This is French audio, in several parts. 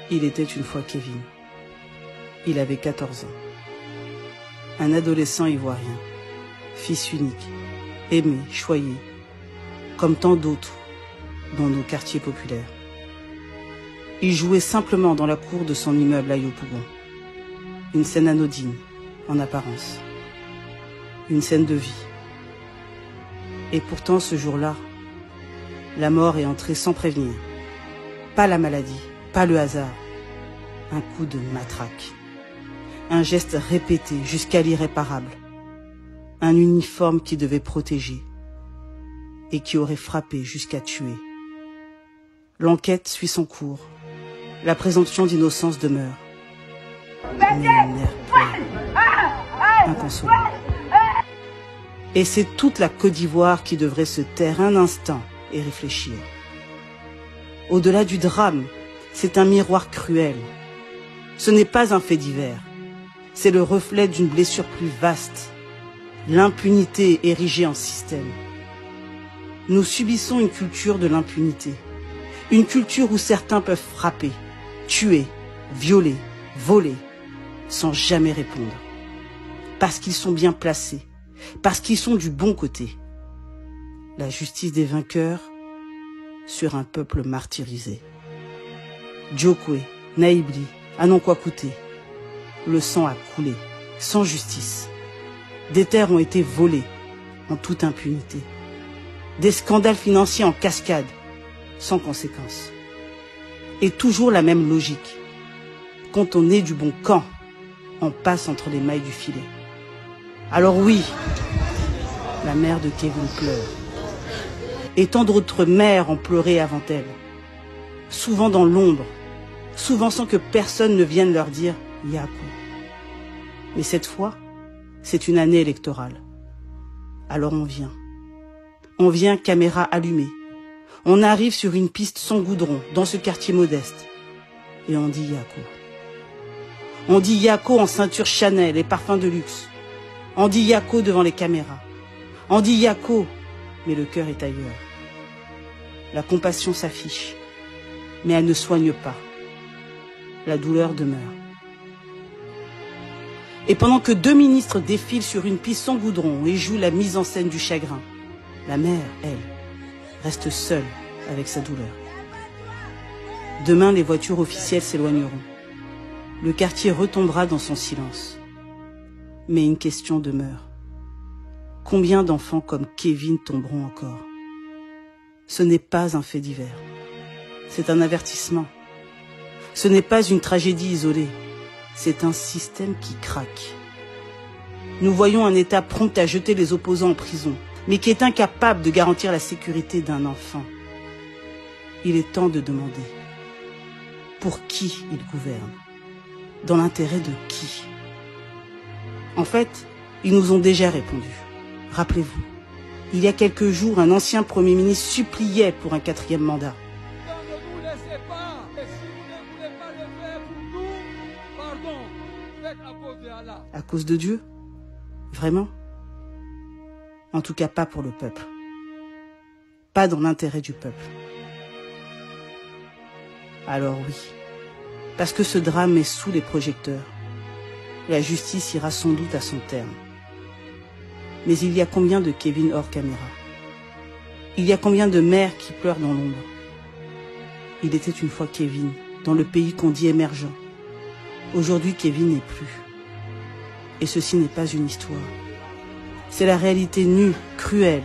Il était une fois Kevin. Il avait 14 ans. Un adolescent ivoirien, fils unique, aimé, choyé, comme tant d'autres dans nos quartiers populaires. Il jouait simplement dans la cour de son immeuble à Yopougon. Une scène anodine, en apparence. Une scène de vie. Et pourtant, ce jour-là, la mort est entrée sans prévenir. Pas la maladie, pas le hasard. Un coup de matraque. Un geste répété jusqu'à l'irréparable. Un uniforme qui devait protéger et qui aurait frappé jusqu'à tuer. L'enquête suit son cours. La présomption d'innocence demeure. Mais une mère pleure, inconsolable. Et c'est toute la Côte d'Ivoire qui devrait se taire un instant et réfléchir. Au-delà du drame, c'est un miroir cruel. Ce n'est pas un fait divers. C'est le reflet d'une blessure plus vaste. L'impunité érigée en système. Nous subissons une culture de l'impunité. Une culture où certains peuvent frapper, tuer, violer, voler, sans jamais répondre. Parce qu'ils sont bien placés, parce qu'ils sont du bon côté. La justice des vainqueurs sur un peuple martyrisé. Djokwe, Naïbli, Anonkwa-Kouté. Le sang a coulé, sans justice. Des terres ont été volées, en toute impunité. Des scandales financiers en cascade, sans conséquence. Et toujours la même logique. Quand on est du bon camp, on passe entre les mailles du filet. Alors oui, la mère de Kevin pleure. Et tant d'autres mères ont pleuré avant elle. Souvent dans l'ombre, souvent sans que personne ne vienne leur dire « Yakou ». Mais cette fois, c'est une année électorale. Alors on vient. On vient caméra allumée. On arrive sur une piste sans goudron, dans ce quartier modeste. Et on dit Yakou. On dit Yakou en ceinture Chanel et parfum de luxe. On dit Yakou devant les caméras. On dit Yakou, mais le cœur est ailleurs. La compassion s'affiche, mais elle ne soigne pas. La douleur demeure. Et pendant que 2 ministres défilent sur une piste sans goudron et jouent la mise en scène du chagrin, la mère, elle, reste seule avec sa douleur. Demain, les voitures officielles s'éloigneront. Le quartier retombera dans son silence. Mais une question demeure. Combien d'enfants comme Kevin tomberont encore? Ce n'est pas un fait divers. C'est un avertissement. Ce n'est pas une tragédie isolée. C'est un système qui craque. Nous voyons un État prompt à jeter les opposants en prison, mais qui est incapable de garantir la sécurité d'un enfant. Il est temps de demander pour qui il gouverne, dans l'intérêt de qui. En fait, ils nous ont déjà répondu. Rappelez-vous, il y a quelques jours, un ancien Premier ministre suppliait pour un 4e mandat. Ne vous laissez pas. Et si vous ne voulez pas le faire pour nous, pardon, faites à cause de Allah. À cause de Dieu? Vraiment? En tout cas, pas pour le peuple. Pas dans l'intérêt du peuple. Alors oui, parce que ce drame est sous les projecteurs, la justice ira sans doute à son terme. Mais il y a combien de Kevin hors caméra? Il y a combien de mères qui pleurent dans l'ombre? Il était une fois Kevin, dans le pays qu'on dit émergent. Aujourd'hui, Kevin n'est plus. Et ceci n'est pas une histoire. C'est la réalité nue, cruelle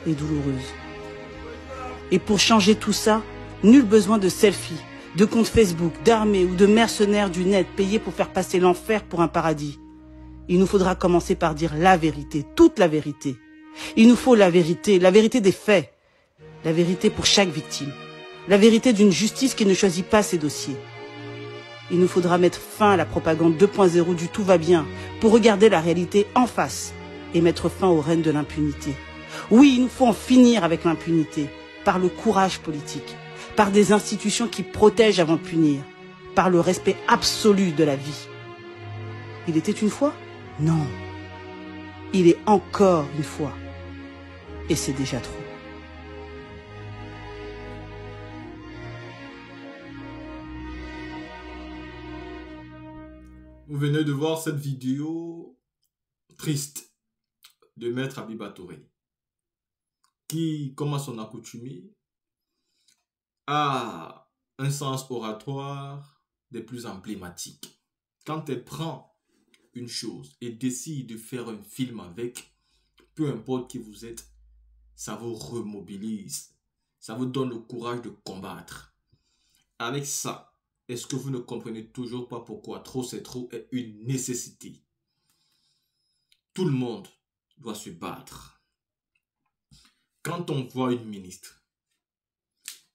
et douloureuse. Et pour changer tout ça, nul besoin de selfies, de comptes Facebook, d'armées ou de mercenaires du net payés pour faire passer l'enfer pour un paradis. Il nous faudra commencer par dire la vérité, toute la vérité. Il nous faut la vérité des faits. La vérité pour chaque victime. La vérité d'une justice qui ne choisit pas ses dossiers. Il nous faudra mettre fin à la propagande 2.0 du tout va bien pour regarder la réalité en face et mettre fin au règne de l'impunité. Oui, il nous faut en finir avec l'impunité par le courage politique, par des institutions qui protègent avant de punir, par le respect absolu de la vie. Il était une fois? Non. Il est encore une fois. Et c'est déjà trop. Vous venez de voir cette vidéo triste de Maître Habiba Touré, qui, comme à son accoutumé, a un sens oratoire des plus emblématiques. Quand elle prend une chose et décide de faire un film avec, peu importe qui vous êtes, ça vous remobilise, ça vous donne le courage de combattre. Avec ça, est-ce que vous ne comprenez toujours pas pourquoi trop c'est trop est une nécessité? Tout le monde doit se battre. Quand on voit une ministre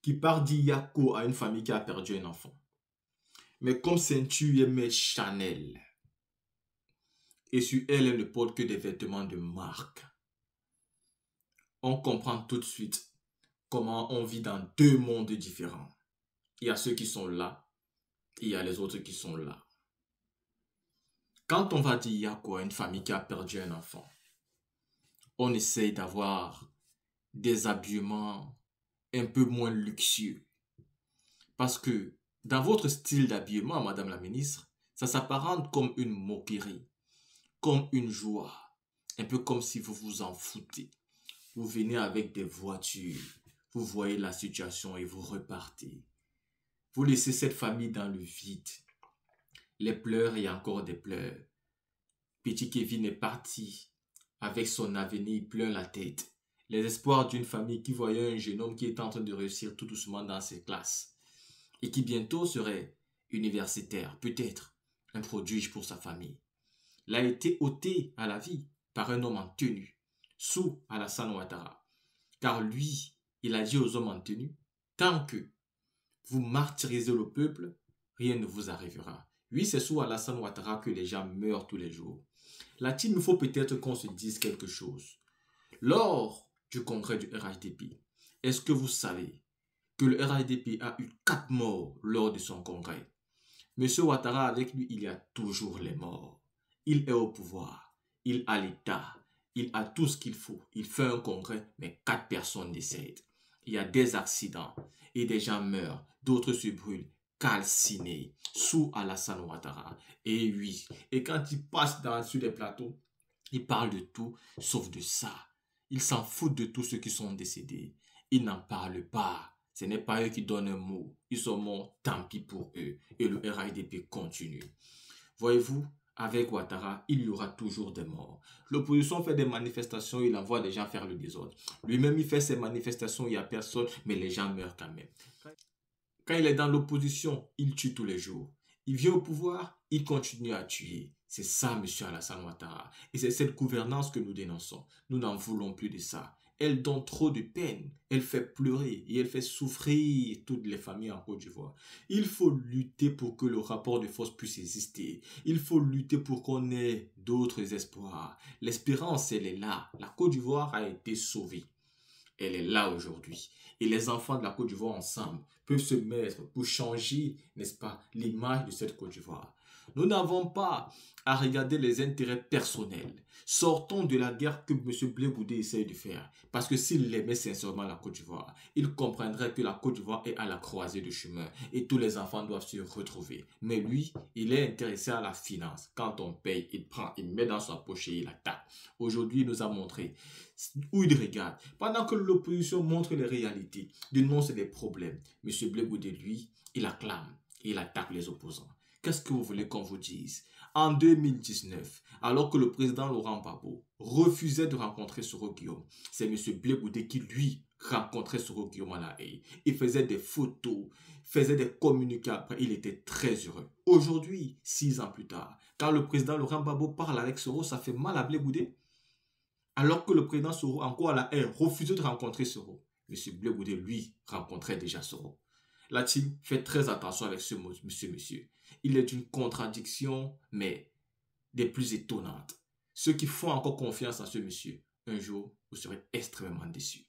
qui part d'Iyako à une famille qui a perdu un enfant, mais comme ceinture, elle met Chanel, et sur elle, elle ne porte que des vêtements de marque, on comprend tout de suite comment on vit dans deux mondes différents. Il y a ceux qui sont là, et il y a les autres qui sont là. Quand on va dire Yako à une famille qui a perdu un enfant, on essaye d'avoir des habillements un peu moins luxueux. Parce que dans votre style d'habillement, Madame la ministre, ça s'apparente comme une moquerie, comme une joie, un peu comme si vous vous en foutez. Vous venez avec des voitures, vous voyez la situation et vous repartez. Vous laissez cette famille dans le vide. Les pleurs et encore des pleurs. Petit Kevin est parti. Avec son avenir, il pleure la tête. Les espoirs d'une famille qui voyait un jeune homme qui est en train de réussir tout doucement dans ses classes. Et qui bientôt serait universitaire, peut-être un prodige pour sa famille. Il a été ôté à la vie par un homme en tenue, sous Alassane Ouattara. Car lui, il a dit aux hommes en tenue, tant que vous martyrisez le peuple, rien ne vous arrivera. Oui, c'est sous Alassane Ouattara que les gens meurent tous les jours. Là, il me faut peut-être qu'on se dise quelque chose. Lors du congrès du RHDP, est-ce que vous savez que le RHDP a eu 4 morts lors de son congrès? Monsieur Ouattara, avec lui, il y a toujours les morts. Il est au pouvoir, il a l'État, il a tout ce qu'il faut. Il fait un congrès, mais 4 personnes décèdent. Il y a des accidents et des gens meurent, d'autres se brûlent, calcinés, sous Alassane Ouattara. Et oui, et quand il passe sur les plateaux, il parle de tout sauf de ça. Il s'en fout de tous ceux qui sont décédés. Il n'en parle pas. Ce n'est pas eux qui donnent un mot. Ils sont morts, tant pis pour eux. Et le RHDP continue. Voyez-vous, avec Ouattara, il y aura toujours des morts. L'opposition fait des manifestations, il envoie des gens faire le désordre. Lui-même, il fait ses manifestations, il n'y a personne, mais les gens meurent quand même. Quand il est dans l'opposition, il tue tous les jours. Il vient au pouvoir, il continue à tuer. C'est ça, M. Alassane Ouattara. Et c'est cette gouvernance que nous dénonçons. Nous n'en voulons plus de ça. Elle donne trop de peine. Elle fait pleurer et elle fait souffrir toutes les familles en Côte d'Ivoire. Il faut lutter pour que le rapport de force puisse exister. Il faut lutter pour qu'on ait d'autres espoirs. L'espérance, elle est là. La Côte d'Ivoire a été sauvée. Elle est là aujourd'hui. Et les enfants de la Côte d'Ivoire ensemble peuvent se mettre pour changer, n'est-ce pas, l'image de cette Côte d'Ivoire. Nous n'avons pas à regarder les intérêts personnels. Sortons de la guerre que M. Blé Goudé essaye de faire. Parce que s'il aimait sincèrement la Côte d'Ivoire, il comprendrait que la Côte d'Ivoire est à la croisée de chemin et tous les enfants doivent se retrouver. Mais lui, il est intéressé à la finance. Quand on paye, il prend, il met dans sa poche et il attaque. Aujourd'hui, il nous a montré où il regarde. Pendant que l'opposition montre les réalités, dénonce les problèmes, M. Blé Goudé, lui, il acclame et il attaque les opposants. Qu'est-ce que vous voulez qu'on vous dise? En 2019, alors que le président Laurent Gbagbo refusait de rencontrer Soro Guillaume, c'est M. Blé Goudé qui, lui, rencontrait Soro Guillaume à La Haye. Il faisait des photos, faisait des communiqués après. Il était très heureux. Aujourd'hui, 6 ans plus tard, quand le président Laurent Gbagbo parle avec Soro, ça fait mal à Blé Goudé. Alors que le président Soro, encore à La Haye, refusait de rencontrer Soro. M. Blé Goudé, lui, rencontrait déjà Soro. La team fait très attention avec ce monsieur. Il est d'une contradiction, mais des plus étonnantes. Ceux qui font encore confiance à ce monsieur, un jour, vous serez extrêmement déçus.